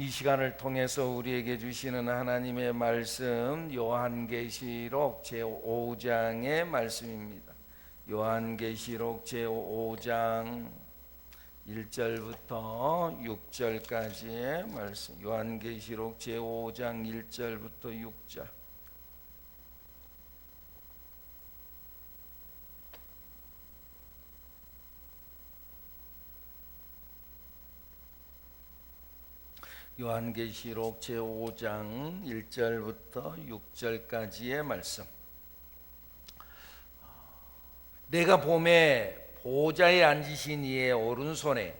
이 시간을 통해서 우리에게 주시는 하나님의 말씀 요한계시록 제5장의 말씀입니다. 요한계시록 제5장 1절부터 6절까지의 말씀. 요한계시록 제5장 1절부터 6절. 요한계시록 제5장 1절부터 6절까지의 말씀. 내가 보매 보좌에 앉으신 이의 오른손에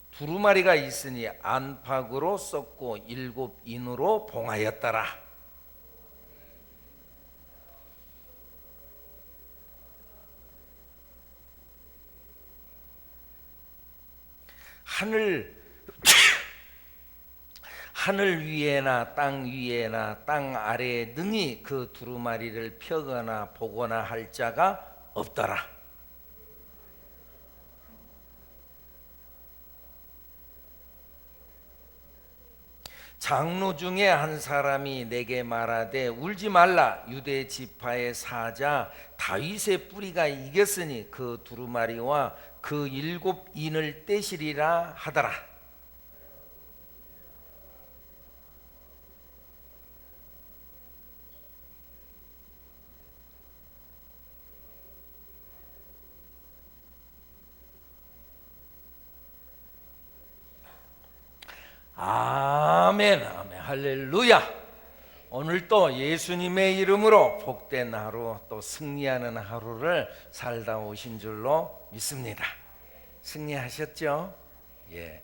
두루마리가 있으니 안팎으로 썼고 7인으로 봉하였더라. 하늘 위에나 땅 위에나 땅 아래에 능히 그 두루마리를 펴거나 보거나 할 자가 없더라. 장로 중에 한 사람이 내게 말하되 울지 말라. 유대 지파의 사자 다윗의 뿌리가 이겼으니 그 두루마리와 그 7인을 떼시리라 하더라. 아멘, 아멘, 할렐루야. 오늘 또 예수님의 이름으로 복된 하루, 또 승리하는 하루를 살다 오신 줄로 믿습니다. 승리하셨죠? 예.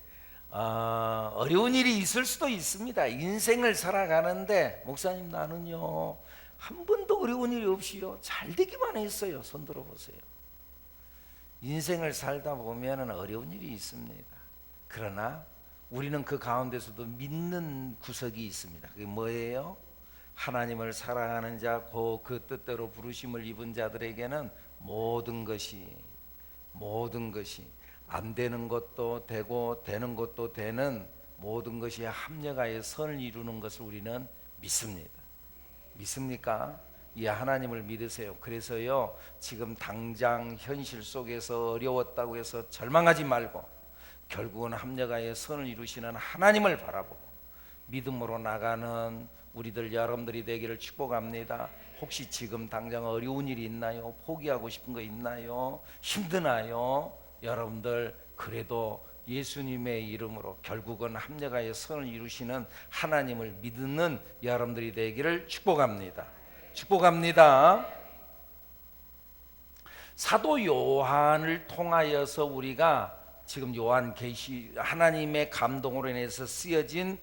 어려운 일이 있을 수도 있습니다. 인생을 살아가는데 목사님 나는요 한 번도 어려운 일이 없이요 잘 되기만 했어요. 손 들어보세요. 인생을 살다 보면 어려운 일이 있습니다. 그러나 우리는 그 가운데서도 믿는 구석이 있습니다. 그게 뭐예요? 하나님을 사랑하는 자, 그 뜻대로 부르심을 입은 자들에게는 모든 것이 안 되는 것도 되고 되는 것도 되는 모든 것이 합력하여 선을 이루는 것을 우리는 믿습니다. 믿습니까? 이 하나님을 믿으세요. 그래서요 지금 당장 현실 속에서 어려웠다고 해서 절망하지 말고 결국은 합력하여 선을 이루시는 하나님을 바라보고 믿음으로 나가는 우리들 여러분들이 되기를 축복합니다. 혹시 지금 당장 어려운 일이 있나요? 포기하고 싶은 거 있나요? 힘드나요? 여러분들 그래도 예수님의 이름으로 결국은 합력하여 선을 이루시는 하나님을 믿는 여러분들이 되기를 축복합니다. 축복합니다. 사도 요한을 통하여서 우리가 지금 요한계시 하나님의 감동으로 인해서 쓰여진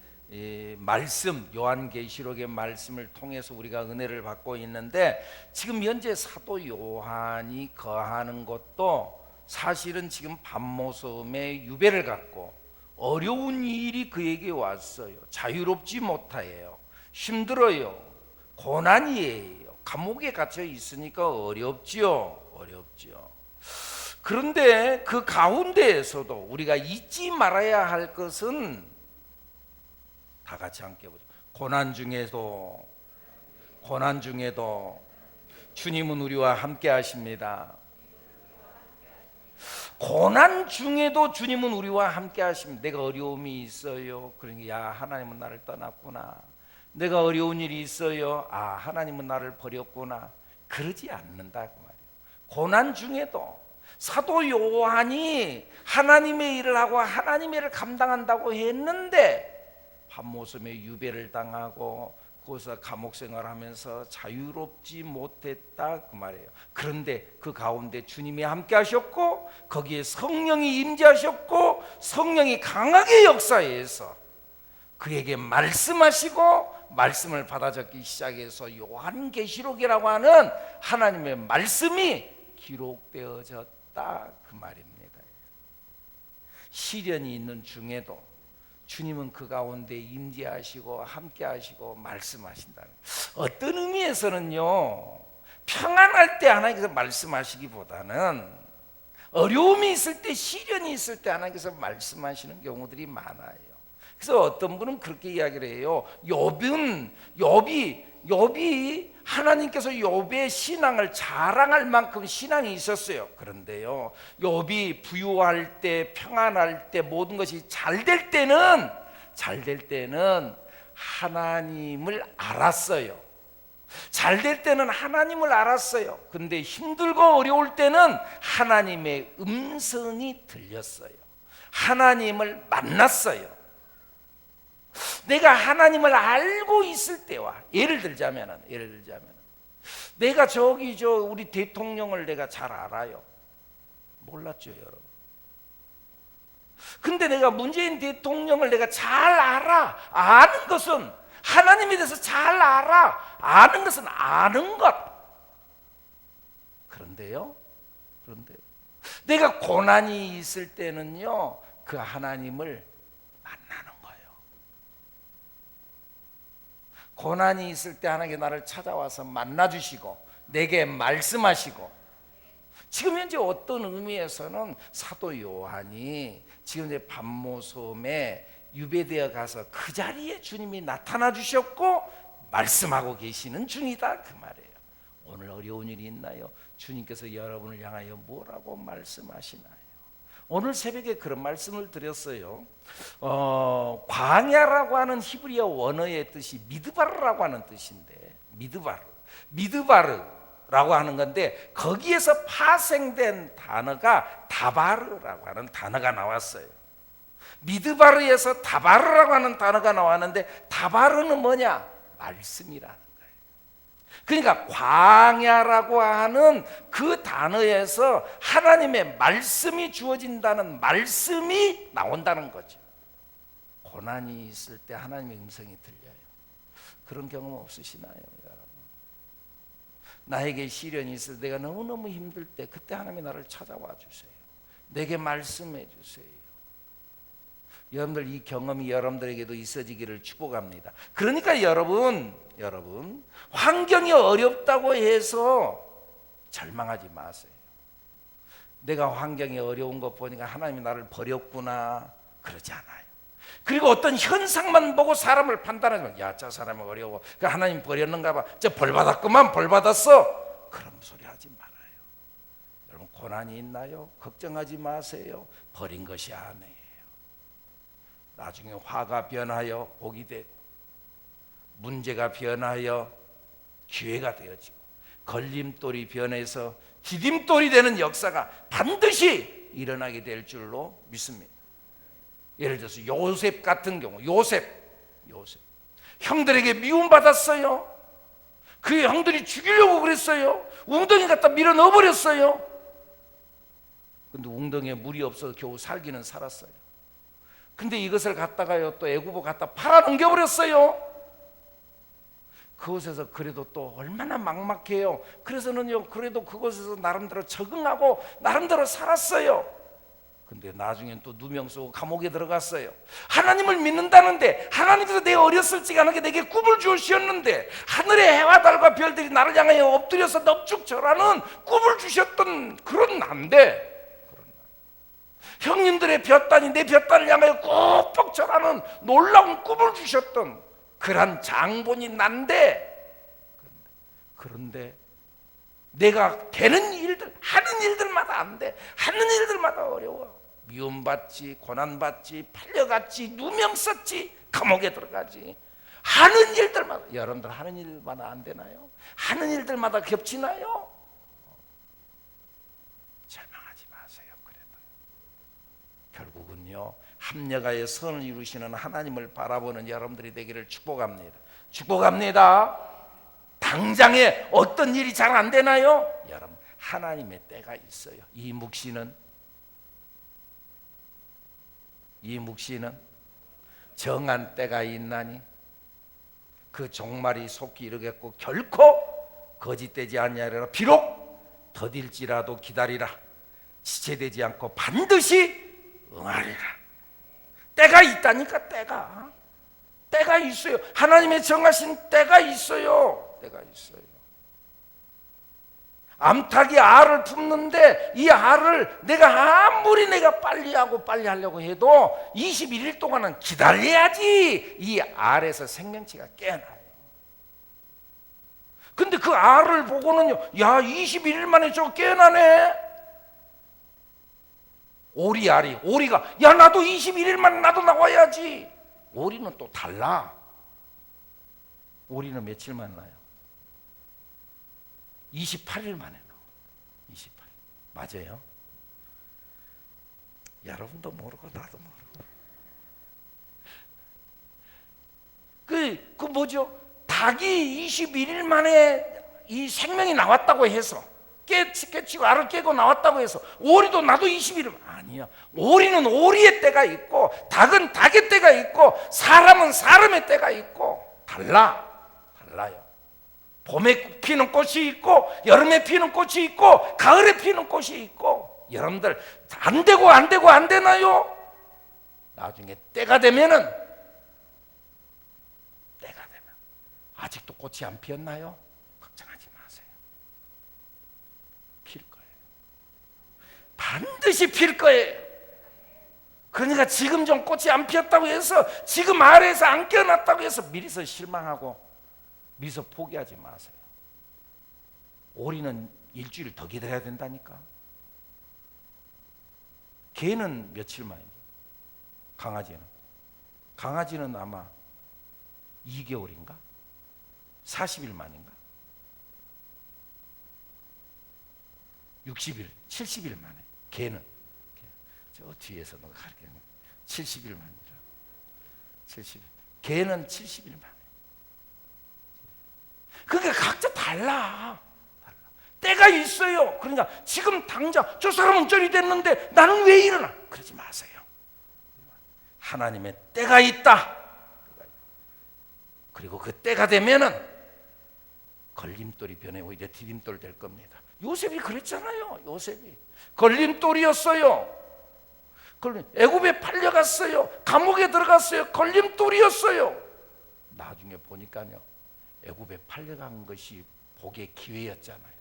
말씀, 요한계시록의 말씀을 통해서 우리가 은혜를 받고 있는데 지금 현재 사도 요한이 거하는 것도 사실은 지금 밤모섬의 유배를 갖고 어려운 일이 그에게 왔어요. 자유롭지 못해요. 힘들어요. 고난이에요. 감옥에 갇혀 있으니까 어렵지요. 그런데 그 가운데에서도 우리가 잊지 말아야 할 것은 다 같이 함께 보죠. 고난 중에도 주님은 우리와 함께 하십니다. 고난 중에도 주님은 우리와 함께 하십니다. 내가 어려움이 있어요. 그러니까 야 하나님은 나를 떠났구나. 내가 어려운 일이 있어요. 아 하나님은 나를 버렸구나. 그러지 않는다 그 말이에요. 고난 중에도 사도 요한이 하나님의 일을 하고 하나님의 일을 감당한다고 했는데 밤모섬에 유배를 당하고 거기서 감옥 생활하면서 자유롭지 못했다 그 말이에요. 그런데 그 가운데 주님이 함께 하셨고 거기에 성령이 임재하셨고 성령이 강하게 역사해서 그에게 말씀하시고 말씀을 받아 적기 시작해서 요한계시록이라고 하는 하나님의 말씀이 기록되어졌다 그 말입니다. 시련이 있는 중에도 주님은 그 가운데 임재하시고 함께하시고 말씀하신다는, 어떤 의미에서는요 평안할 때 하나님께서 말씀하시기보다는 어려움이 있을 때, 시련이 있을 때 하나님께서 말씀하시는 경우들이 많아요. 그래서 어떤 분은 그렇게 이야기를 해요. 욥이 하나님께서 욥의 신앙을 자랑할 만큼 신앙이 있었어요. 그런데요, 욥이 부유할 때, 평안할 때, 모든 것이 잘 될 때는 하나님을 알았어요. 잘 될 때는 하나님을 알았어요. 근데 힘들고 어려울 때는 하나님의 음성이 들렸어요. 하나님을 만났어요. 내가 하나님을 알고 있을 때와, 예를 들자면 내가 우리 대통령을 내가 잘 알아요. 몰랐죠, 여러분. 근데 내가 문재인 대통령을 내가 잘 알아. 아는 것은, 하나님에 대해서 잘 알아. 아는 것은 아는 것. 그런데 내가 고난이 있을 때는요, 그 하나님을 만나는 거예요. 고난이 있을 때 하나님께 나를 찾아와서 만나주시고 내게 말씀하시고, 지금 현재 어떤 의미에서는 사도 요한이 지금 이제 밤모섬에 유배되어 가서 그 자리에 주님이 나타나 주셨고 말씀하고 계시는 중이다, 그 말이에요. 오늘 어려운 일이 있나요? 주님께서 여러분을 향하여 뭐라고 말씀하시나요? 오늘 새벽에 그런 말씀을 드렸어요. 광야라고 하는 히브리어 원어의 뜻이 미드바르라고 하는 뜻인데, 미드바르라고 하는 건데, 거기에서 파생된 단어가 다바르라고 하는 단어가 나왔어요. 미드바르에서 다바르라고 하는 단어가 나왔는데, 다바르는 뭐냐? 말씀이라는 거예요. 그러니까 광야라고 하는 그 단어에서 하나님의 말씀이 주어진다는, 말씀이 나온다는 거죠. 고난이 있을 때 하나님의 음성이 들려요. 그런 경험 없으시나요, 여러분? 나에게 시련이 있을 때, 내가 너무너무 힘들 때, 그때 하나님이 나를 찾아와 주세요. 내게 말씀해 주세요. 여러분들, 이 경험이 여러분들에게도 있어지기를 축복합니다. 그러니까 여러분, 환경이 어렵다고 해서 절망하지 마세요. 내가 환경이 어려운 것 보니까 하나님이 나를 버렸구나, 그러지 않아요. 그리고 어떤 현상만 보고 사람을 판단하지 마. 야, 저 사람이 어려워, 하나님 버렸는가 봐, 저 벌 받았구만, 벌 받았어, 그런 소리 하지 말아요. 여러분, 고난이 있나요? 걱정하지 마세요. 버린 것이 아니에요. 나중에 화가 변하여 복이 되고, 문제가 변하여 기회가 되어지고, 걸림돌이 변해서 디딤돌이 되는 역사가 반드시 일어나게 될 줄로 믿습니다. 예를 들어서 요셉 같은 경우, 요셉 형들에게 미움받았어요. 그 형들이 죽이려고 그랬어요. 웅덩이 갖다 밀어 넣어버렸어요. 근데 웅덩이에 물이 없어서 겨우 살기는 살았어요. 근데 이것을 갖다가요, 또 애굽으로 갖다 팔아넘겨버렸어요. 그곳에서 그래도 또 얼마나 막막해요. 그래서는요, 그래도 그곳에서 나름대로 적응하고 나름대로 살았어요. 근데 나중엔 또 누명 쓰고 감옥에 들어갔어요. 하나님을 믿는다는데, 하나님께서 내가 어렸을지가 않게 내게 꿈을 주셨는데, 하늘의 해와 달과 별들이 나를 향하여 엎드려서 넙죽 절하는 꿈을 주셨던 그런 난데, 형님들의 볕단이 내 볕단을 향하여 꾹꾹 절하는 놀라운 꿈을 주셨던 그러한 장본이 난데, 그런데 내가 되는 일들, 하는 일들마다 안 돼. 하는 일들마다 어려워. 미움받지, 고난받지, 팔려갔지, 누명 썼지, 감옥에 들어가지. 하는 일들마다, 여러분들 하는 일마다 안 되나요? 하는 일들마다 겹치나요? 절망하지 마세요. 그래도 결국은요, 합력하여 선을 이루시는 하나님을 바라보는 여러분들이 되기를 축복합니다. 축복합니다. 당장에 어떤 일이 잘 안 되나요? 여러분, 하나님의 때가 있어요. 이묵 씨는 정한 때가 있나니 그 종말이 속히 이르겠고 결코 거짓되지 아니하리라. 비록 더딜지라도 기다리라. 지체되지 않고 반드시 응하리라. 때가 있다니까. 때가 있어요. 하나님의 정하신 때가 있어요. 암탉이 알을 품는데 이 알을 아무리 내가 빨리 하려고 해도 21일 동안은 기다려야지 이 알에서 생명체가 깨어나요. 근데 그 알을 보고는요, 야, 21일 만에 저거 깨어나네. 오리가 야, 나도 21일 만에 나도 나와야지. 오리는 또 달라. 오리는 며칠 만에 나요? 28일 만에 나와요. 28일. 맞아요? 여러분도 모르고 나도 모르고. 그 뭐죠? 닭이 21일 만에 이 생명이 나왔다고 해서 깨치고 알을 깨고 나왔다고 해서 오리도 나도 21일 아니야. 오리는 오리의 때가 있고 닭은 닭의 때가 있고 사람은 사람의 때가 있고 달라요. 봄에 피는 꽃이 있고 여름에 피는 꽃이 있고 가을에 피는 꽃이 있고. 여러분들 안 되나요? 나중에 때가 되면 아직도 꽃이 안 피었나요? 걱정하지 마세요. 필 거예요. 반드시 필 거예요. 그러니까 지금 좀 꽃이 안 피었다고 해서 지금 아래에서 안 깨어났다고 해서 미리서 실망하고 미리서 포기하지 마세요. 오리는 일주일 더 기다려야 된다니까. 개는 며칠 만이죠? 강아지는 아마 2개월인가? 40일 만인가? 60일, 70일 만에. 개는 저 뒤에서 너가 가르치는 70일 만이라. 70일. 개는 70일 만에. 그러니까 각자 달라. 때가 있어요. 그러니까 지금 당장 저 사람은 저리 됐는데 나는 왜 이러나? 그러지 마세요. 하나님의 때가 있다. 그리고 그 때가 되면은 걸림돌이 변해고 이제 디딤돌 될 겁니다. 요셉이 그랬잖아요. 요셉이 걸림돌이었어요. 애굽에 팔려갔어요. 감옥에 들어갔어요. 걸림돌이었어요. 나중에 보니까요, 애굽에 팔려간 것이 복의 기회였잖아요.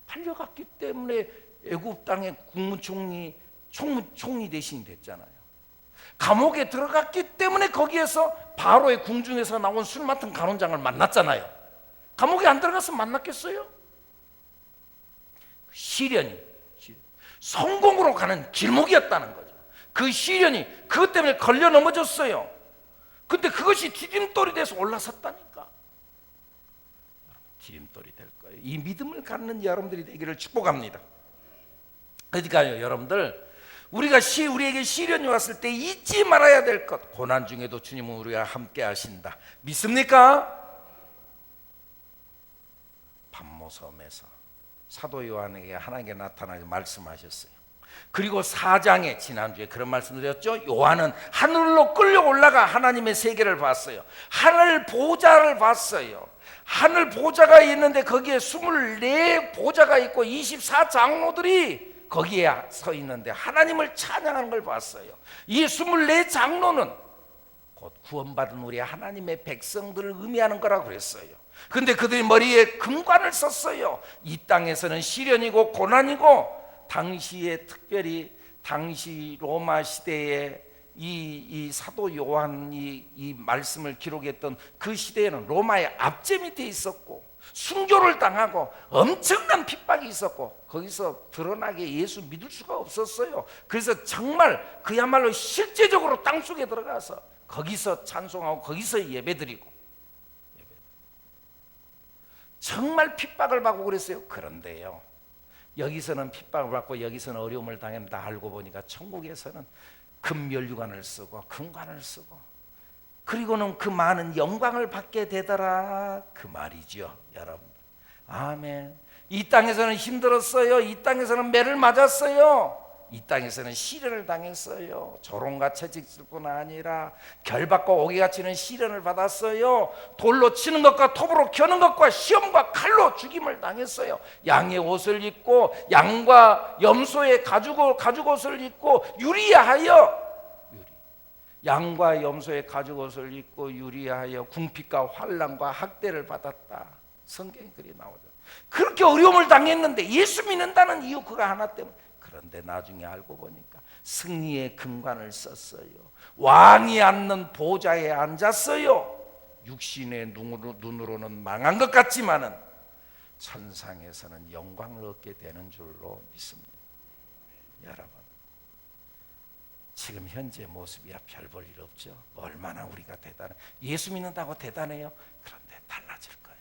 팔려갔기 때문에 애굽 땅의 국무총리, 총리 대신이 됐잖아요. 감옥에 들어갔기 때문에 거기에서 바로의 궁중에서 나온 술 맡은 간원장을 만났잖아요. 감옥에 안 들어가서 만났겠어요? 시련이 성공으로 가는 길목이었다는 거죠. 그 시련이 그것 때문에 걸려 넘어졌어요. 근데 그것이 디딤돌이 돼서 올라섰다니까. 디딤돌이 될 거예요. 이 믿음을 갖는 여러분들이 되기를 축복합니다. 그러니까요, 여러분들, 우리에게 시련이 왔을 때 잊지 말아야 될 것, 고난 중에도 주님은 우리와 함께 하신다. 믿습니까? 밤모섬에서 사도 요한에게 하나님께 나타나서 말씀하셨어요. 그리고 4장에 지난주에 그런 말씀 드렸죠. 요한은 하늘로 끌려 올라가 하나님의 세계를 봤어요. 하늘 보좌를 봤어요. 하늘 보좌가 있는데 거기에 24보좌가 있고 24장로들이 거기에 서 있는데 하나님을 찬양하는 걸 봤어요. 이 24장로는 곧 구원받은 우리 하나님의 백성들을 의미하는 거라고 그랬어요. 근데 그들이 머리에 금관을 썼어요. 이 땅에서는 시련이고 고난이고, 당시에 특별히 당시 로마 시대에 이 사도 요한이 이 말씀을 기록했던 그 시대에는 로마의 압제 밑에 있었고 순교를 당하고 엄청난 핍박이 있었고 거기서 드러나게 예수 믿을 수가 없었어요. 그래서 정말 그야말로 실제적으로 땅속에 들어가서 거기서 찬송하고 거기서 예배드리고 정말 핍박을 받고 그랬어요. 그런데요, 여기서는 핍박을 받고 여기서는 어려움을 당했다 알고 보니까 천국에서는 금면류관을 쓰고 금관을 쓰고 그리고는 그 많은 영광을 받게 되더라, 그 말이죠. 여러분, 아멘. 이 땅에서는 힘들었어요. 이 땅에서는 매를 맞았어요. 이 땅에서는 시련을 당했어요. 조롱과 채찍뿐 아니라 결박과 오기가 치는 시련을 받았어요. 돌로 치는 것과 톱으로 겨는 것과 시험과 칼로 죽임을 당했어요. 양의 옷을 입고 양과 염소의 가죽 옷을 입고 양과 염소의 가죽 옷을 입고 유리하여 궁핍과 환난과 학대를 받았다. 성경에 그리 나오죠. 그렇게 어려움을 당했는데 예수 믿는다는 이유 그거 하나 때문에. 그런데 나중에 알고 보니까 승리의 금관을 썼어요. 왕이 앉는 보좌에 앉았어요. 육신의 눈으로는 망한 것 같지만은 천상에서는 영광을 얻게 되는 줄로 믿습니다. 여러분, 지금 현재 모습이야 별 볼 일 없죠. 얼마나 우리가 대단해. 예수 믿는다고 대단해요? 그런데 달라질 거예요.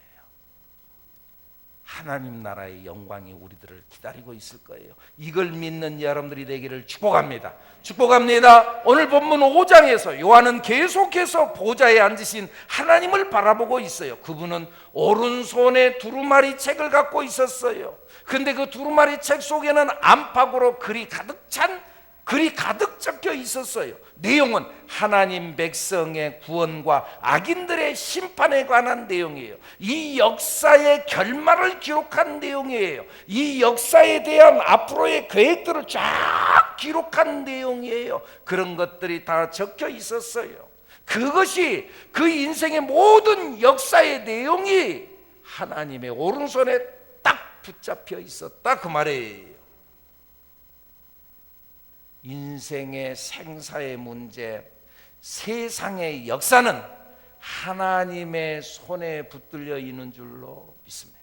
하나님 나라의 영광이 우리들을 기다리고 있을 거예요. 이걸 믿는 여러분들이 되기를 축복합니다. 축복합니다. 오늘 본문 5장에서 요한은 계속해서 보좌에 앉으신 하나님을 바라보고 있어요. 그분은 오른손에 두루마리 책을 갖고 있었어요. 근데 그 두루마리 책 속에는 안팎으로 글이 가득 적혀 있었어요. 내용은 하나님 백성의 구원과 악인들의 심판에 관한 내용이에요. 이 역사의 결말을 기록한 내용이에요. 이 역사에 대한 앞으로의 계획들을 쫙 기록한 내용이에요. 그런 것들이 다 적혀 있었어요. 그것이 그 인생의 모든 역사의 내용이 하나님의 오른손에 딱 붙잡혀 있었다 그 말이에요. 인생의 생사의 문제, 세상의 역사는 하나님의 손에 붙들려 있는 줄로 믿습니다.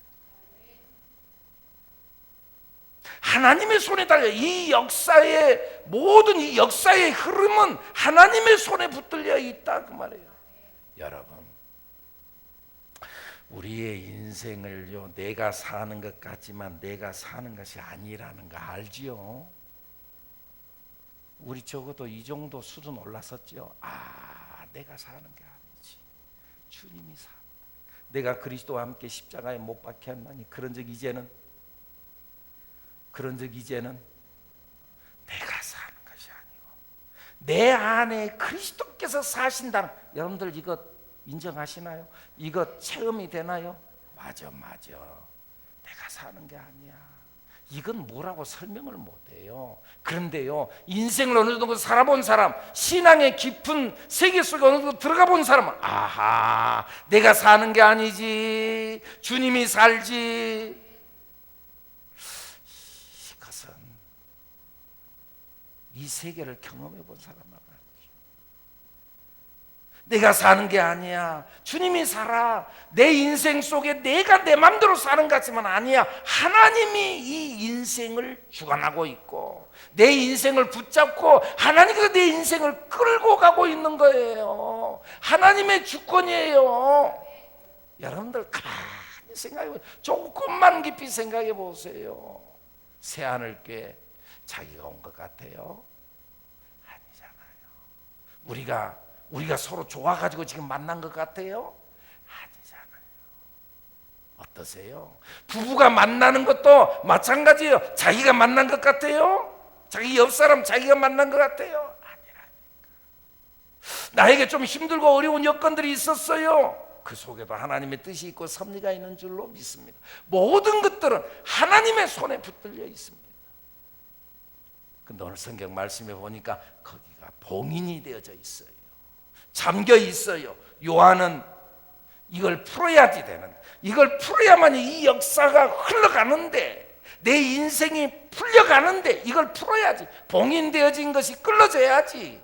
하나님의 손에 달려 이 역사의 모든 이 역사의 흐름은 하나님의 손에 붙들려 있다 그 말이에요. 여러분, 우리의 인생을요 내가 사는 것 같지만 내가 사는 것이 아니라는 거 알지요? 우리 적어도 이 정도 수준 올랐었죠. 내가 사는 게 아니지, 주님이 산다. 내가 그리스도와 함께 십자가에 못 박혀 했나니 그런 적 이제는 내가 사는 것이 아니고 내 안에 그리스도께서 사신다는, 여러분들 이거 인정하시나요? 이거 체험이 되나요? 맞아. 내가 사는 게 아니야. 이건 뭐라고 설명을 못해요. 그런데요, 인생을 어느 정도 살아본 사람, 신앙의 깊은 세계 속에 어느 정도 들어가 본 사람은 내가 사는 게 아니지, 주님이 살지. 이것은 이 세계를 경험해 본 사람만 알지. 내가 사는 게 아니야, 주님이 살아. 내 인생 속에 내가 내 맘대로 사는 것 같지만 아니야. 하나님이 이 인생을 주관하고 있고 내 인생을 붙잡고 하나님께서 내 인생을 끌고 가고 있는 거예요. 하나님의 주권이에요. 여러분들 가만히 생각해 보세요. 조금만 깊이 생각해 보세요. 새하늘교회 자기가 온 것 같아요? 아니잖아요. 우리가 서로 좋아가지고 지금 만난 것 같아요? 아니잖아요. 어떠세요? 부부가 만나는 것도 마찬가지예요. 자기가 만난 것 같아요? 자기 옆 사람 자기가 만난 것 같아요? 아니라니까. 나에게 좀 힘들고 어려운 여건들이 있었어요. 그 속에도 하나님의 뜻이 있고 섭리가 있는 줄로 믿습니다. 모든 것들은 하나님의 손에 붙들려 있습니다. 근데 오늘 성경 말씀에 보니까 거기가 봉인이 되어져 있어요. 잠겨 있어요. 요한은 이걸 풀어야지 되는, 이걸 풀어야만 이 역사가 흘러가는데, 내 인생이 풀려가는데 이걸 풀어야지. 봉인되어진 것이 끌어져야지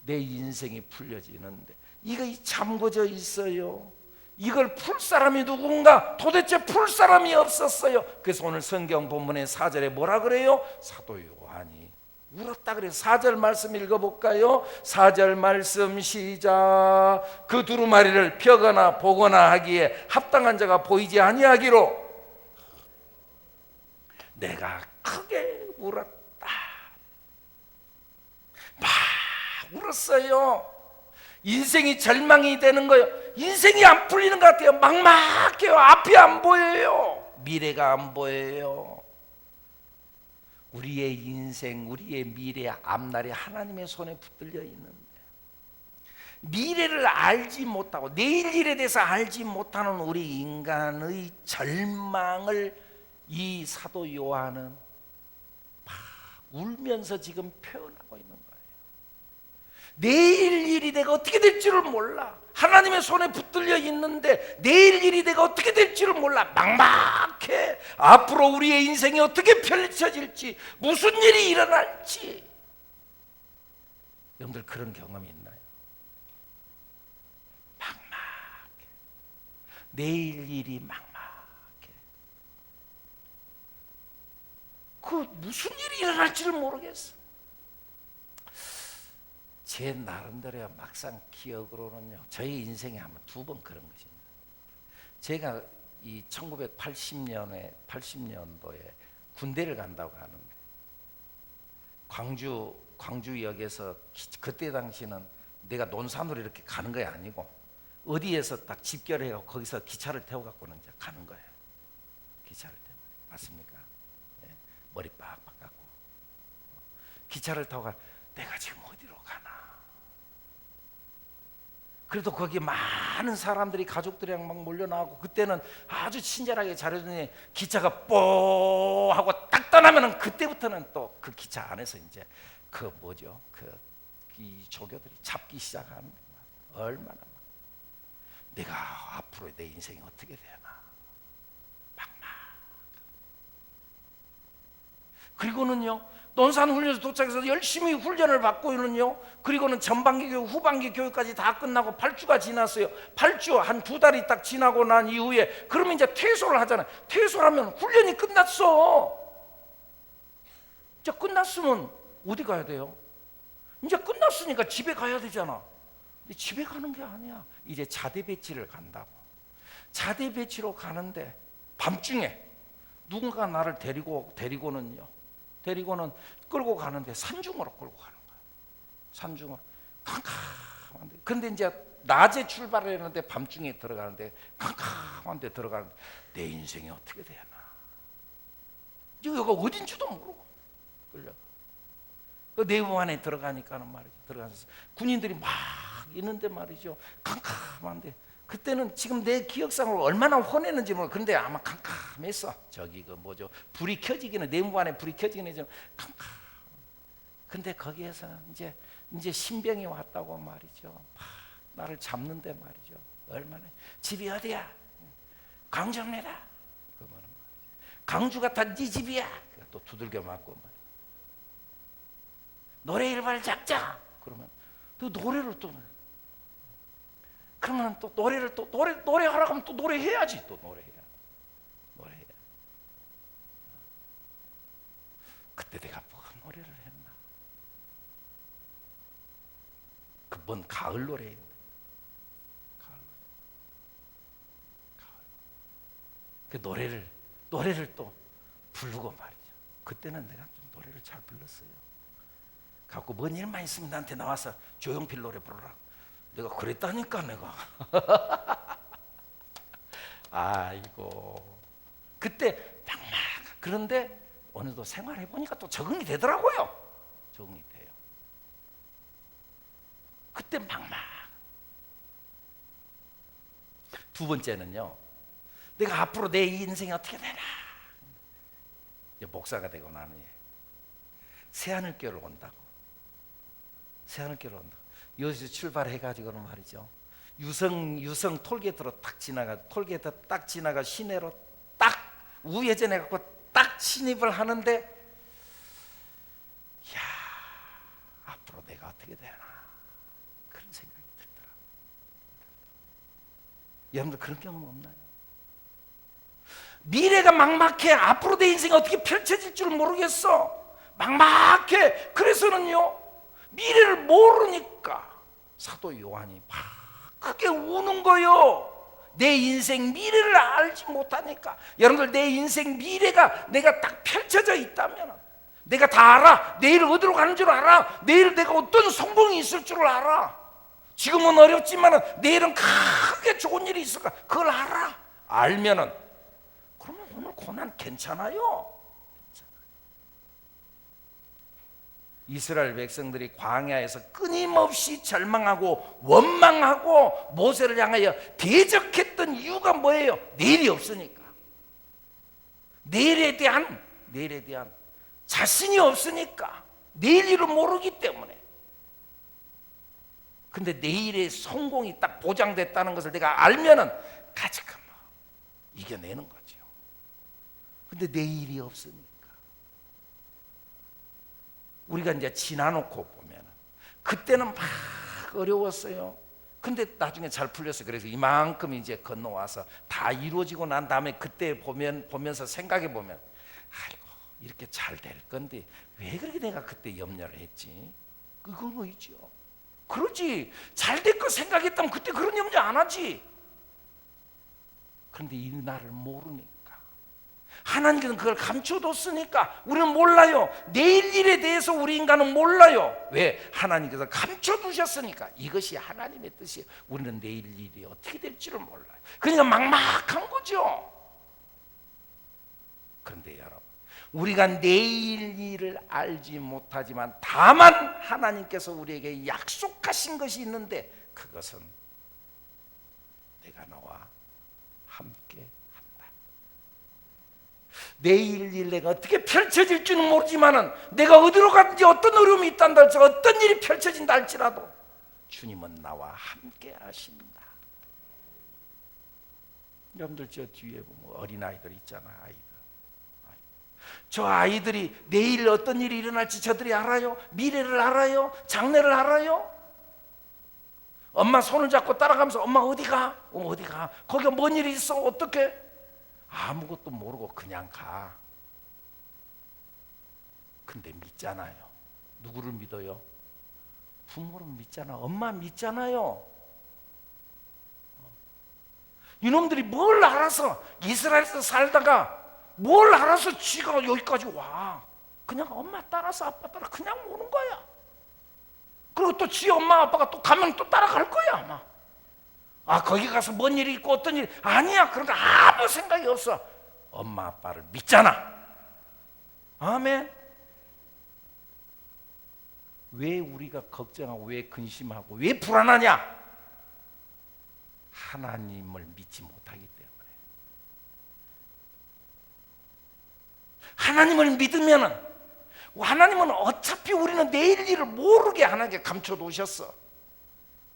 내 인생이 풀려지는데 이거 잠궈져 있어요. 이걸 풀 사람이 누군가? 도대체 풀 사람이 없었어요. 그래서 오늘 성경 본문의 4절에 뭐라 그래요? 사도 요한이 울었다 그래요. 4절 말씀 읽어볼까요? 4절 말씀 시작. 그 두루마리를 펴거나 보거나 하기에 합당한 자가 보이지 아니하기로 내가 크게 울었다. 막 울었어요. 인생이 절망이 되는 거예요. 인생이 안 풀리는 것 같아요. 막막해요. 앞이 안 보여요. 미래가 안 보여요. 우리의 인생, 우리의 미래 앞날이 하나님의 손에 붙들려 있는데 미래를 알지 못하고 내일 일에 대해서 알지 못하는 우리 인간의 절망을 이 사도 요한은 막 울면서 지금 표현하고 있는 거예요. 내일 일이 내가 어떻게 될지를 몰라. 하나님의 손에 붙들려 있는데 내일 일이 내가 어떻게 될지를 몰라. 막막해. 앞으로 우리의 인생이 어떻게 펼쳐질지, 무슨 일이 일어날지. 여러분들 그런 경험이 있나요? 막막해. 내일 일이 막막해. 그 무슨 일이 일어날지를 모르겠어. 제 나름대로 막상 기억으로는요, 저희 인생에 한번 2번 그런 것입니다. 제가 이 80년도에 군대를 간다고 하는데, 광주역에서 그때 당시는 내가 논산으로 이렇게 가는 게 아니고 어디에서 딱 집결해서 거기서 기차를 태워 갖고는 이제 가는 거예요. 기차를 태워. 맞습니까? 네. 머리 빡빡 깎고 기차를 타고 가. 내가 지금 어디로 가나? 그래도 거기 많은 사람들이, 가족들이랑 막 몰려 나오고, 그때는 아주 친절하게 잘해주니 기차가 뽀 하고 딱 떠나면은 그때부터는 또 그 기차 안에서 이제 이 조교들이 잡기 시작하는 거야. 얼마나 막 내가 앞으로 내 인생이 어떻게 되나 막막. 그리고는요, 논산 훈련소 도착해서 열심히 훈련을 받고는요, 그리고는 전반기 교육, 후반기 교육까지 다 끝나고 8주가 지났어요. 8주 한 2달이 딱 지나고 난 이후에 그러면 이제 퇴소를 하잖아요. 퇴소하면 훈련이 끝났어. 이제 끝났으면 어디 가야 돼요? 이제 끝났으니까 집에 가야 되잖아. 근데 집에 가는 게 아니야. 이제 자대 배치를 간다고. 자대 배치로 가는데 밤중에 누군가 나를 데리고는 끌고 가는데 산중으로 끌고 가는 거야. 산중으로 캄캄한데. 근데 이제 낮에 출발을 했는데 밤중에 들어가는데 캄캄한데 들어가는데 내 인생이 어떻게 되나? 여기가 어딘지도 모르고 끌려. 그 내부 안에 들어가니까는 말이죠. 들어가서 군인들이 막 있는데 말이죠. 캄캄한데, 그때는 지금 내 기억상으로 얼마나 혼했는지 모르고, 근데 아마 캄캄했어. 저기 불이 켜지기는, 내부 안에 불이 켜지기는 좀 캄캄. 근데 거기에서 이제 신병이 왔다고 말이죠. 막 나를 잡는데 말이죠. 얼마나. 집이 어디야? 광주입니다. 그러면 광주가 다 네 집이야. 또 두들겨 맞고 말이야. 노래 일발 작자. 그러면 또 노래를 또, 그러면 또 노래를 또 노래하라고 하면 또 노래해야지. 또 노래해야. 그때 내가 뭐가 노래를 했나? 그 먼 가을 노래인데, 그 노래를 또 부르고 말이죠. 그때는 내가 좀 노래를 잘 불렀어요. 갖고 뭔 일만 있으면 나한테 나와서 조용필 노래 부르라고. 내가 그랬다니까 내가. 아이고. 그때 막막. 그런데 어느덧 생활해 보니까 또 적응이 되더라고요. 적응이 돼요. 그때 막막. 2번째는요, 내가 앞으로 내 인생이 어떻게 되나. 이제 목사가 되고 나니 새하늘교를 온다고. 새하늘교를 온다고. 여기서 출발해가지고는 말이죠. 유성 톨게이트로 딱 지나가 시내로 딱 우회전해갖고 딱 진입을 하는데, 야, 앞으로 내가 어떻게 되나, 그런 생각이 들더라고요. 여러분들 그런 경험 없나요? 미래가 막막해. 앞으로 내 인생이 어떻게 펼쳐질 줄 모르겠어. 막막해. 그래서는요, 미래를 모르니까 사도 요한이 막 크게 우는 거요. 내 인생 미래를 알지 못하니까. 여러분들, 내 인생 미래가 내가 딱 펼쳐져 있다면, 내가 다 알아. 내일 어디로 가는 줄 알아. 내일 내가 어떤 성공이 있을 줄 알아. 지금은 어렵지만 내일은 크게 좋은 일이 있을까, 그걸 알아. 알면은 그러면 오늘 고난 괜찮아요. 이스라엘 백성들이 광야에서 끊임없이 절망하고 원망하고 모세를 향하여 대적했던 이유가 뭐예요? 내일이 없으니까. 내일에 대한 자신이 없으니까. 내일 일을 모르기 때문에. 근데 내일의 성공이 딱 보장됐다는 것을 내가 알면은 가지금 이겨내는 거죠. 근데 내일이 없으니까 우리가 이제 지나놓고 보면 그때는 막 어려웠어요. 근데 나중에 잘 풀렸어요. 그래서 이만큼 이제 건너와서 다 이루어지고 난 다음에 그때 보면서 생각해 보면, 아이고 이렇게 잘 될 건데 왜 그렇게 내가 그때 염려를 했지? 그건 뭐이죠? 그러지, 잘 될 거 생각했다면 그때 그런 염려 안 하지. 그런데 이 나를 모르니까, 하나님께서는 그걸 감춰뒀으니까 우리는 몰라요. 내일 일에 대해서 우리 인간은 몰라요. 왜? 하나님께서 감춰두셨으니까. 이것이 하나님의 뜻이에요. 우리는 내일 일이 어떻게 될지를 몰라요. 그러니까 막막한 거죠. 그런데 여러분, 우리가 내일 일을 알지 못하지만 다만 하나님께서 우리에게 약속하신 것이 있는데, 그것은 내가 너와 함께 한다. 내일 일 내가 어떻게 펼쳐질지는 모르지만은 내가 어디로 가든지 어떤 어려움이 있단다 할지, 어떤 일이 펼쳐진다 할지라도 주님은 나와 함께 하신다. 여러분들 저 뒤에 보면 어린아이들 있잖아요. 아이들. 저 아이들이 내일 어떤 일이 일어날지 저들이 알아요? 미래를 알아요? 장래를 알아요? 엄마 손을 잡고 따라가면서 엄마 어디 가? 어디 가? 거기 뭔 일이 있어? 어떻게? 아무것도 모르고 그냥 가. 근데 믿잖아요. 누구를 믿어요? 부모를 믿잖아. 엄마 믿잖아요. 이놈들이 뭘 알아서, 이스라엘에서 살다가 뭘 알아서 지가 여기까지 와. 그냥 엄마 따라서 아빠 따라 그냥 오는 거야. 그리고 또 지 엄마 아빠가 또 가면 또 따라갈 거야 아마. 아 거기 가서 뭔 일이 있고 어떤 일, 아니야. 그런 거 아무 생각이 없어. 엄마 아빠를 믿잖아. 아멘. 왜 우리가 걱정하고 왜 근심하고 왜 불안하냐? 하나님을 믿지 못하기 때문에. 하나님을 믿으면은, 하나님은 어차피 우리는 내일 일을 모르게 하나님께 감춰놓으셨어.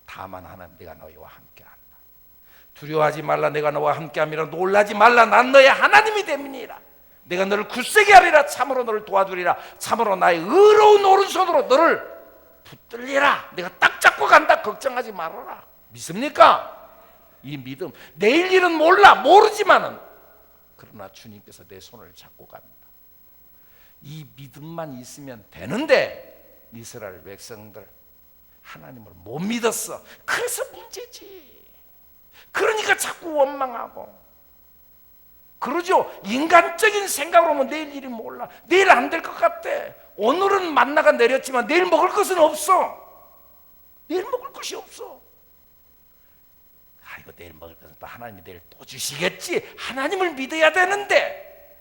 다만 하나님, 내가 너희와 함께한다. 두려워하지 말라. 내가 너와 함께함이라. 놀라지 말라. 난 너의 하나님이 됨이니라. 내가 너를 굳세게 하리라. 참으로 너를 도와주리라. 참으로 나의 의로운 오른손으로 너를 붙들리라. 내가 딱 잡고 간다. 걱정하지 말아라. 믿습니까? 이 믿음. 내일 일은 몰라. 모르지만은, 그러나 주님께서 내 손을 잡고 간다. 이 믿음만 있으면 되는데 이스라엘 백성들 하나님을 못 믿었어. 그래서 문제지. 그러니까 자꾸 원망하고 그러죠. 인간적인 생각으로 보면 내일 일이 몰라. 내일 안 될 것 같아. 오늘은 만나가 내렸지만 내일 먹을 것은 없어. 내일 먹을 것이 없어. 이거 내일 먹을 것은 또 하나님이 내일 또 주시겠지. 하나님을 믿어야 되는데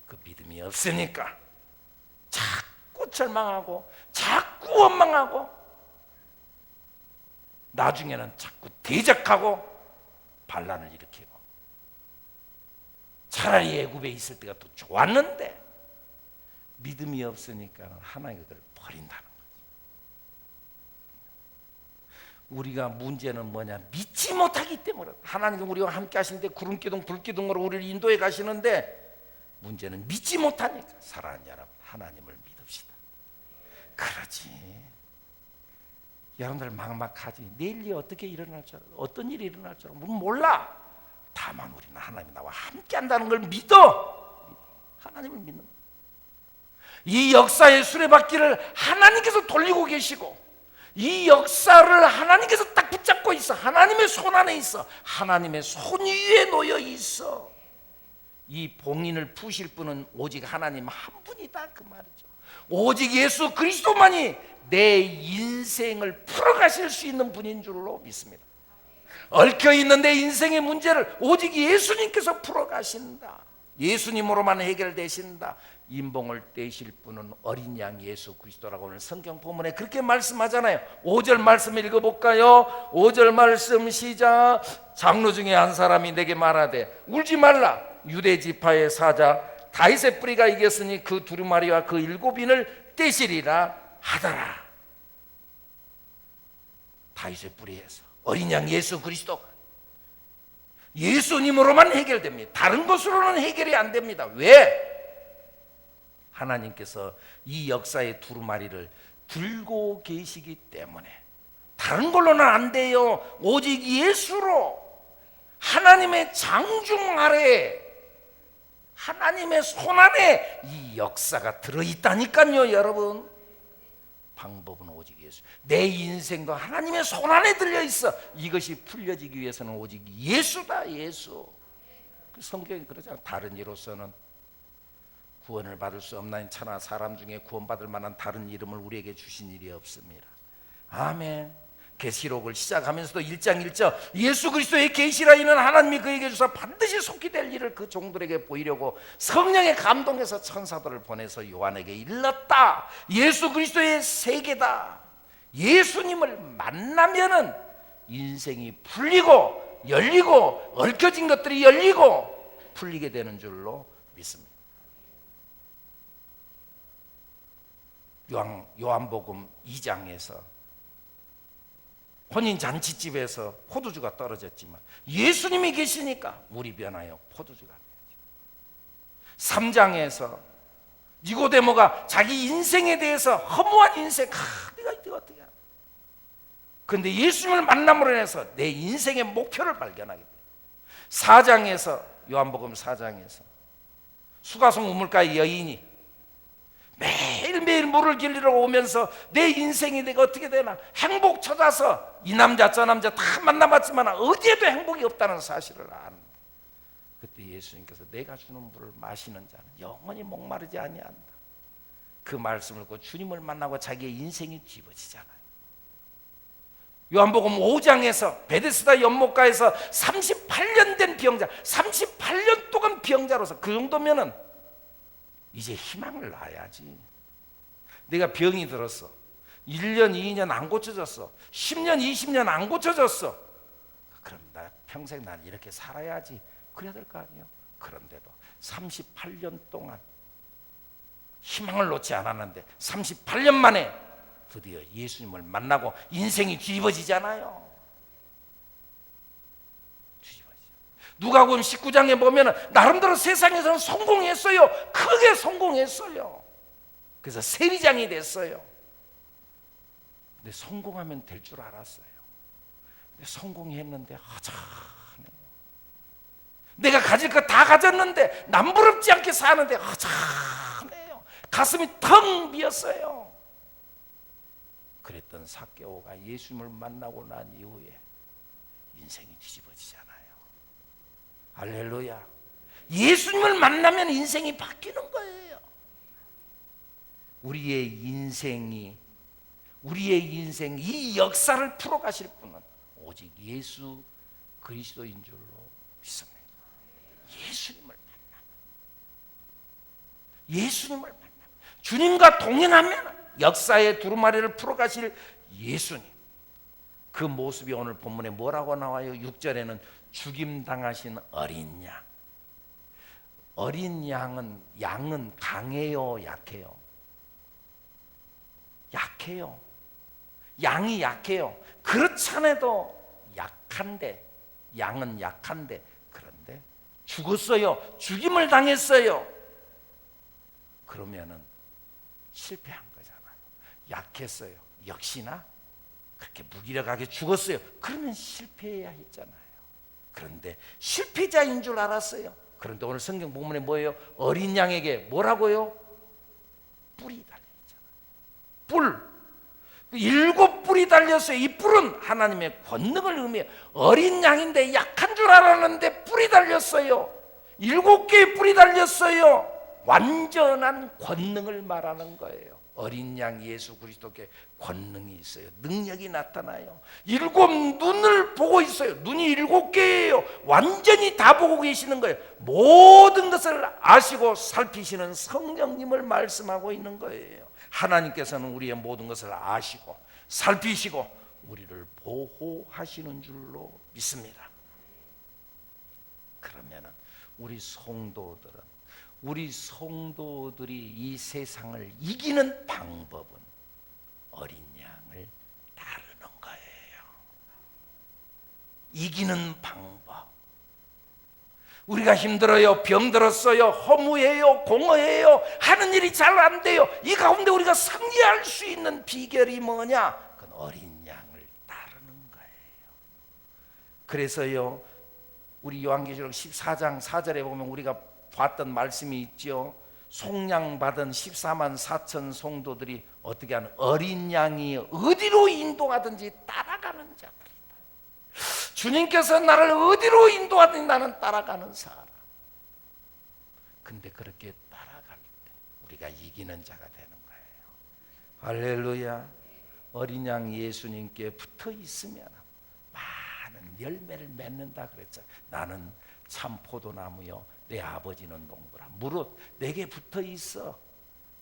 그 믿음이 없으니까 자꾸 절망하고 자꾸 원망하고 나중에는 자꾸 대적하고 반란을 일으키고. 차라리 애굽에 있을 때가 더 좋았는데 믿음이 없으니까 하나님이 그걸 버린다는 거죠. 우리가 문제는 뭐냐? 믿지 못하기 때문에. 하나님은 우리와 함께 하시는데 구름기둥 불기둥으로 우리를 인도해 가시는데 문제는 믿지 못하니까. 사랑하는 여러분, 하나님을 믿읍시다. 그러지. 여러분들 막막하지. 내일이 어떻게 일어날 줄 알아? 어떤 일이 일어날 줄 알아? 몰라. 다만 우리는 하나님이 나와 함께 한다는 걸 믿어. 하나님을 믿는 거야. 이 역사의 수레바퀴를 하나님께서 돌리고 계시고 이 역사를 하나님께서 딱 붙잡고 있어. 하나님의 손 안에 있어. 하나님의 손 위에 놓여 있어. 이 봉인을 푸실 분은 오직 하나님 한 분이다, 그 말이죠. 오직 예수 그리스도만이 내 인생을 풀어가실 수 있는 분인 줄로 믿습니다. 얽혀있는 내 인생의 문제를 오직 예수님께서 풀어가신다. 예수님으로만 해결되신다. 인봉을 떼실 분은 어린 양 예수 그리스도라고 오늘 성경 본문에 그렇게 말씀하잖아요. 5절 말씀 읽어볼까요? 5절 말씀 시작. 장로 중에 한 사람이 내게 말하되 울지 말라. 유대 지파의 사자 다윗의 뿌리가 이겼으니 그 두루마리와 그 7인을 떼시리라 하더라. 다윗의 뿌리에서 어린 양 예수 그리스도, 예수님으로만 해결됩니다. 다른 것으로는 해결이 안 됩니다. 왜? 하나님께서 이 역사의 두루마리를 들고 계시기 때문에. 다른 걸로는 안 돼요. 오직 예수로, 하나님의 장중 아래, 하나님의 손 안에 이 역사가 들어있다니까요. 여러분, 방법은 오직 예수. 내 인생도 하나님의 손 안에 들려있어. 이것이 풀려지기 위해서는 오직 예수다. 예수. 성경이 그러잖아요. 다른 이로서는 구원을 받을 수 없나니 차나 사람 중에 구원받을 만한 다른 이름을 우리에게 주신 일이 없습니다. 아멘. 계시록을 시작하면서도 1장 1절 예수 그리스도의 계시라 이는 하나님이 그에게 주사 반드시 속히 될 일을 그 종들에게 보이려고 성령에 감동해서 천사들을 보내서 요한에게 일렀다. 예수 그리스도의 세계다. 예수님을 만나면은 인생이 풀리고 열리고 얽혀진 것들이 열리고 풀리게 되는 줄로 믿습니다. 요한복음 2장에서 혼인 잔치집에서 포도주가 떨어졌지만 예수님이 계시니까 물이 변하여 포도주가 되죠. 3장에서 니고데모가 자기 인생에 대해서 허무한 인생, 내가 어떻게 하나. 그런데 예수님을 만남으로 인해서 내 인생의 목표를 발견하게 돼요. 4장에서 요한복음 4장에서 수가성 우물가의 여인이 매일매일 물을 길리러 오면서 내 인생이 내가 어떻게 되나 행복 찾아서 이 남자 저 남자 다 만나봤지만 어디에도 행복이 없다는 사실을 아는. 그때 예수님께서 내가 주는 물을 마시는 자는 영원히 목마르지 아니한다. 그 말씀을 듣고 주님을 만나고 자기의 인생이 뒤집어지잖아요. 요한복음 5장에서 베데스다 연못가에서 38년 된 병자, 38년 동안 병자로서, 그 정도면은 이제 희망을 놔야지. 내가 병이 들었어. 1년, 2년 안 고쳐졌어. 10년, 20년 안 고쳐졌어. 그럼 나 평생 난 이렇게 살아야지. 그래야 될 거 아니에요. 그런데도 38년 동안 희망을 놓지 않았는데 38년 만에 드디어 예수님을 만나고 인생이 뒤집어지잖아요. 누가복음 19장에 보면 나름대로 세상에서는 성공했어요. 크게 성공했어요. 그래서 세리장이 됐어요. 근데 성공하면 될 줄 알았어요. 근데 성공했는데 허전해요. 내가 가질 거 다 가졌는데 남부럽지 않게 사는데 허전해요. 가슴이 텅 비었어요. 그랬던 삭개오가 예수님을 만나고 난 이후에 인생이 뒤집어지잖아요. 할렐루야. 예수님을 만나면 인생이 바뀌는 거예요. 우리의 인생, 이 역사를 풀어가실 분은 오직 예수 그리스도인 줄로 믿습니다. 예수님을 만나, 주님과 동행하면 역사의 두루마리를 풀어가실 예수님, 그 모습이 오늘 본문에 뭐라고 나와요? 6절에는 죽임당하신 어린 양. 어린 양은 강해요, 약해요? 약해요. 양이 약해요. 그렇잖아도 약한데, 양은 약한데, 그런데 죽었어요. 죽임을 당했어요. 그러면은 실패한 거잖아요. 약했어요. 역시나 그렇게 무기력하게 죽었어요. 그러면 실패해야 했잖아요. 그런데 실패자인 줄 알았어요. 그런데 오늘 성경 본문에 뭐예요? 어린 양에게 뭐라고요? 뿔이 달려있잖아요. 뿔. 7뿔이 달렸어요. 이 뿔은 하나님의 권능을 의미해요. 어린 양인데 약한 줄 알았는데 뿔이 달렸어요. 7개의 뿔이 달렸어요. 완전한 권능을 말하는 거예요. 어린 양 예수 그리스도께 권능이 있어요. 능력이 나타나요. 7 눈을 보고 있어요. 눈이 7개예요. 완전히 다 보고 계시는 거예요. 모든 것을 아시고 살피시는 성령님을 말씀하고 있는 거예요. 하나님께서는 우리의 모든 것을 아시고 살피시고 우리를 보호하시는 줄로 믿습니다. 그러면은 우리 성도들이 이 세상을 이기는 방법은 어린 양을 따르는 거예요. 이기는 방법. 우리가 힘들어요, 병들었어요, 허무해요, 공허해요, 하는 일이 잘 안 돼요. 이 가운데 우리가 승리할 수 있는 비결이 뭐냐? 그건 어린 양을 따르는 거예요. 그래서요, 우리 요한계시록 14장 4절에 보면 우리가 봤던 말씀이 있죠. 속량받은 14만 4천 성도들이 어떻게 하는, 어린 양이 어디로 인도하든지 따라가는 자들이다. 주님께서 나를 어디로 인도하든지 나는 따라가는 사람. 근데 그렇게 따라갈 때 우리가 이기는 자가 되는 거예요. 할렐루야. 어린 양 예수님께 붙어 있으면 많은 열매를 맺는다 그랬잖아요. 나는 참 포도나무요, 내 아버지는 농부라. 무릇 내게 붙어 있어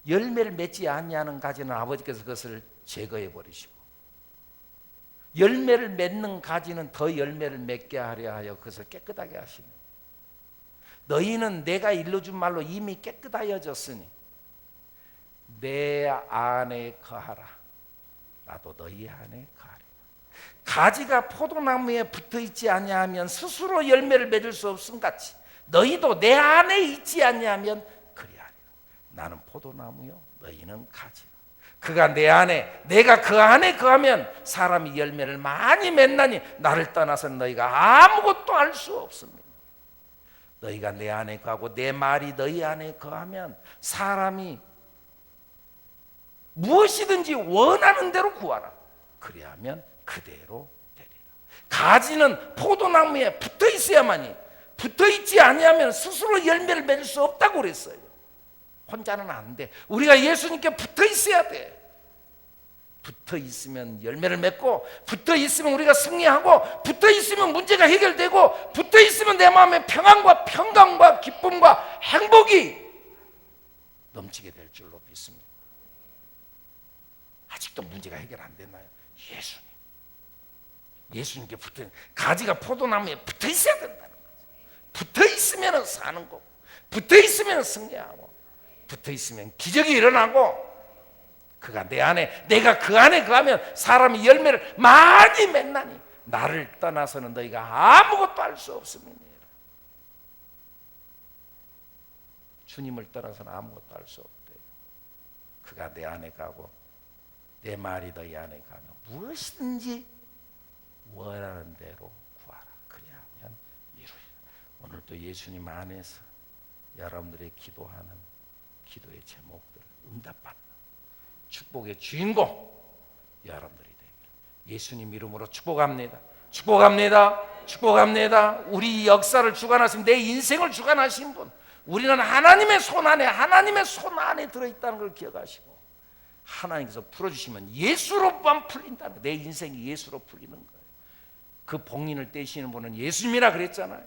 열매를 맺지 아니하는 가지는 아버지께서 그것을 제거해 버리시고, 열매를 맺는 가지는 더 열매를 맺게 하려 하여 그것을 깨끗하게 하시는. 너희는 내가 일러준 말로 이미 깨끗하여졌으니 내 안에 거하라. 나도 너희 안에 거하리. 가지가 포도나무에 붙어 있지 아니하면 스스로 열매를 맺을 수 없음 같이 너희도 내 안에 있지 아니하면 그리하리라. 나는 포도나무요, 너희는 가지. 그가 내 안에, 내가 그 안에 거하면 사람이 열매를 많이 맺나니 나를 떠나서는 너희가 아무것도 할 수 없습니다. 너희가 내 안에 거하고 내 말이 너희 안에 거하면 사람이 무엇이든지 원하는 대로 구하라. 그리하면 그대로 되리라. 가지는 포도나무에 붙어 있어야만이, 붙어 있지 아니하면 스스로 열매를 맺을 수 없다고 그랬어요. 혼자는 안 돼. 우리가 예수님께 붙어 있어야 돼. 붙어 있으면 열매를 맺고, 붙어 있으면 우리가 승리하고, 붙어 있으면 문제가 해결되고, 붙어 있으면 내 마음에 평안과 평강과 기쁨과 행복이 넘치게 될 줄로 믿습니다. 아직도 문제가 해결 안 됐나요? 예수님께 붙어, 가지가 포도나무에 붙어 있어야 된다는 거죠. 붙어 있으면 사는 거고, 붙어 있으면 승리하고, 붙어 있으면 기적이 일어나고, 그가 내 안에, 내가 그 안에 거하면 사람이 열매를 많이 맺나니 나를 떠나서는 너희가 아무것도 할 수 없습니다. 주님을 떠나서는 아무것도 할 수 없대요. 그가 내 안에 가고 내 말이 너희 안에 가면 무엇이든지 원하는 대로 구하라. 그리하면 이루리라. 오늘도 예수님 안에서 여러분들의 기도하는 기도의 제목들을 응답받는 축복의 주인공 여러분들이 되기를 예수님 이름으로 축복합니다. 축복합니다. 축복합니다. 우리 역사를 주관하신, 내 인생을 주관하신 분, 우리는 하나님의 손 안에, 하나님의 손 안에 들어있다는 걸 기억하시고, 하나님께서 풀어주시면 예수로만 풀린다는, 내 인생이 예수로 풀리는 거예요. 그 복린을 떼시는 분은 예수님이라 그랬잖아요.